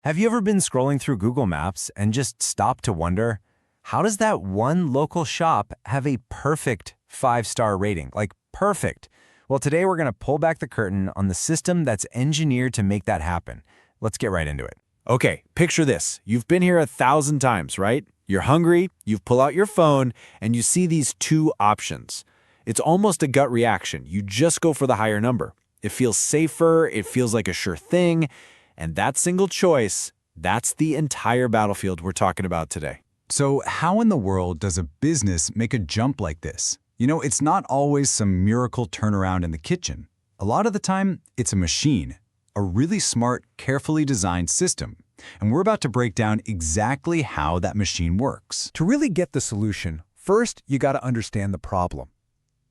Have you ever been scrolling through Google Maps and just stopped to wonder, how does that one local shop have a perfect 5-star rating? Like, perfect. Well, today we're going to pull back the curtain on the system that's engineered to make that happen. Let's get right into it. Okay, picture this. You've been here 1,000 times, right? You're hungry, you pull out your phone, and you see these two options. It's almost a gut reaction. You just go for the higher number. It feels safer, it feels like a sure thing, and that single choice, that's the entire battlefield we're talking about today. So how in the world does a business make a jump like this? You know, it's not always some miracle turnaround in the kitchen. A lot of the time, it's a machine, a really smart, carefully designed system. And we're about to break down exactly how that machine works. To really get the solution, first you got to understand the problem.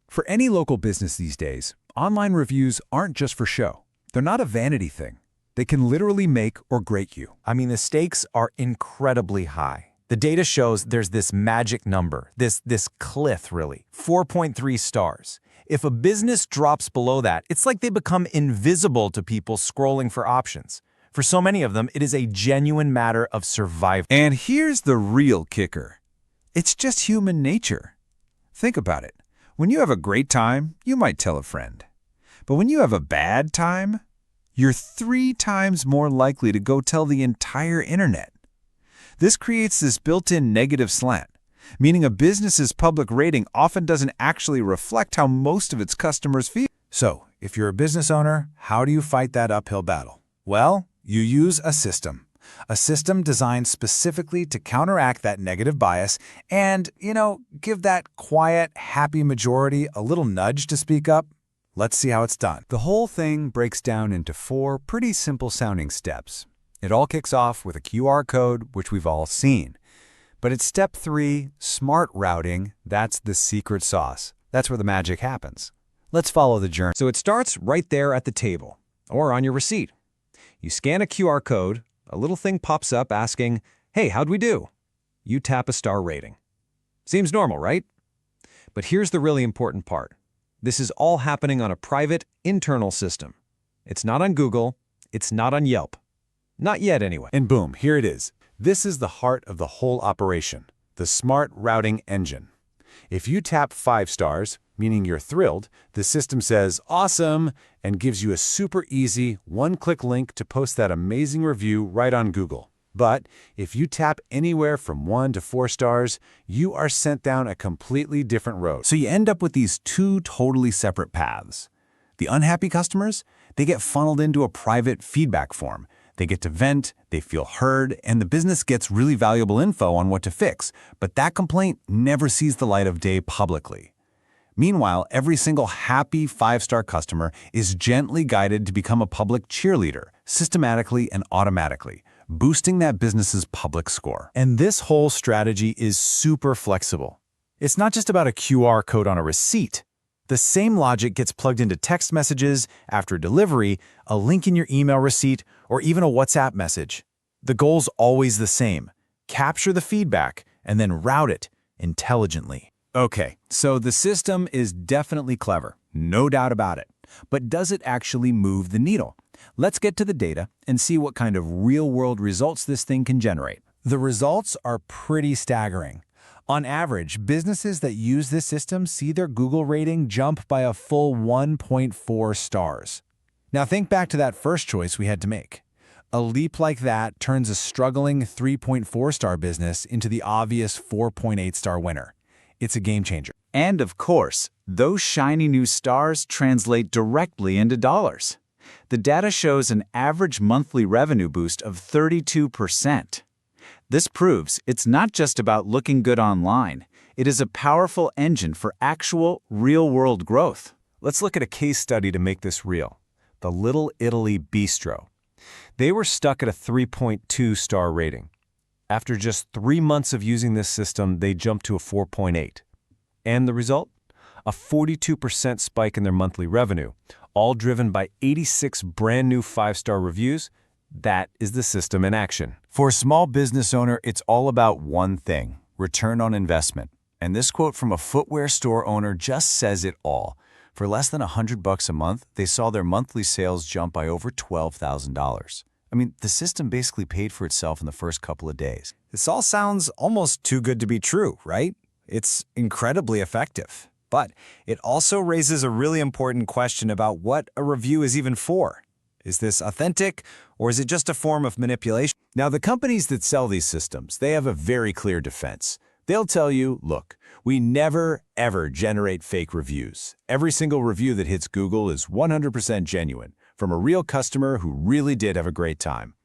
For any local business these days, online reviews aren't just for show. They're not a vanity thing. They can literally make or break you. I mean, the stakes are incredibly high. The data shows there's this magic number, this cliff really, 4.3 stars. If a business drops below that, it's like they become invisible to people scrolling for options. For so many of them, it is a genuine matter of survival. And here's the real kicker. It's just human nature. Think about it. When you have a great time, you might tell a friend. But when you have a bad time, you're 3 times more likely to go tell the entire internet. This creates this built-in negative slant, meaning a business's public rating often doesn't actually reflect how most of its customers feel. So, if you're a business owner, how do you fight that uphill battle? Well, you use a system designed specifically to counteract that negative bias and, give that quiet, happy majority a little nudge to speak up. Let's see how it's done. The whole thing breaks down into 4 pretty simple-sounding steps. It all kicks off with a QR code, which we've all seen. But at step 3, smart routing, that's the secret sauce. That's where the magic happens. Let's follow the journey. So it starts right there at the table, or on your receipt. You scan a QR code, a little thing pops up asking, "Hey, how'd we do?" You tap a star rating. Seems normal, right? But here's the really important part. This is all happening on a private, internal system. It's not on Google. It's not on Yelp. Not yet, anyway. And boom, here it is. This is the heart of the whole operation, the smart routing engine. If you tap 5 stars, meaning you're thrilled, the system says, "Awesome," and gives you a super easy, one-click link to post that amazing review right on Google. But if you tap anywhere from 1 to 4 stars, you are sent down a completely different road. So you end up with these 2 totally separate paths. The unhappy customers, they get funneled into a private feedback form. They get to vent, they feel heard, and the business gets really valuable info on what to fix. But that complaint never sees the light of day publicly. Meanwhile, every single happy 5-star customer is gently guided to become a public cheerleader, systematically and automatically, boosting that business's public score. And this whole strategy is super flexible. It's not just about a QR code on a receipt. The same logic gets plugged into text messages, after delivery, a link in your email receipt, or even a WhatsApp message. The goal's always the same: capture the feedback and then route it intelligently. Okay, so the system is definitely clever, no doubt about it. But does it actually move the needle? Let's get to the data and see what kind of real-world results this thing can generate. The results are pretty staggering. On average, businesses that use this system see their Google rating jump by a full 1.4 stars. Now think back to that first choice we had to make. A leap like that turns a struggling 3.4-star business into the obvious 4.8-star winner. It's a game changer. And of course, those shiny new stars translate directly into dollars. The data shows an average monthly revenue boost of 32%. This proves it's not just about looking good online. It is a powerful engine for actual, real-world growth. Let's look at a case study to make this real. The Little Italy Bistro. They were stuck at a 3.2-star rating. After just 3 months of using this system, they jumped to a 4.8. And the result? A 42% spike in their monthly revenue, all driven by 86 brand new 5-star reviews. That is the system in action. For a small business owner, it's all about one thing: return on investment. And this quote from a footwear store owner just says it all. For less than $100 a month, they saw their monthly sales jump by over $12,000. I mean, the system basically paid for itself in the first couple of days. This all sounds almost too good to be true, right? It's incredibly effective. But it also raises a really important question about what a review is even for. Is this authentic, or is it just a form of manipulation? Now, the companies that sell these systems, they have a very clear defense. They'll tell you, look, we never, ever generate fake reviews. Every single review that hits Google is 100% genuine, from a real customer who really did have a great time.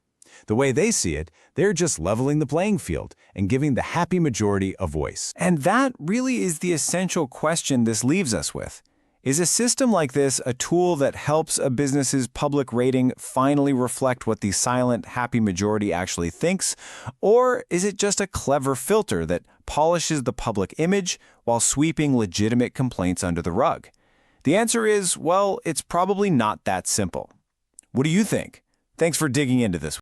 The way they see it, they're just leveling the playing field and giving the happy majority a voice. And that really is the essential question this leaves us with. Is a system like this a tool that helps a business's public rating finally reflect what the silent, happy majority actually thinks? Or is it just a clever filter that polishes the public image while sweeping legitimate complaints under the rug? The answer is, well, it's probably not that simple. What do you think? Thanks for digging into this.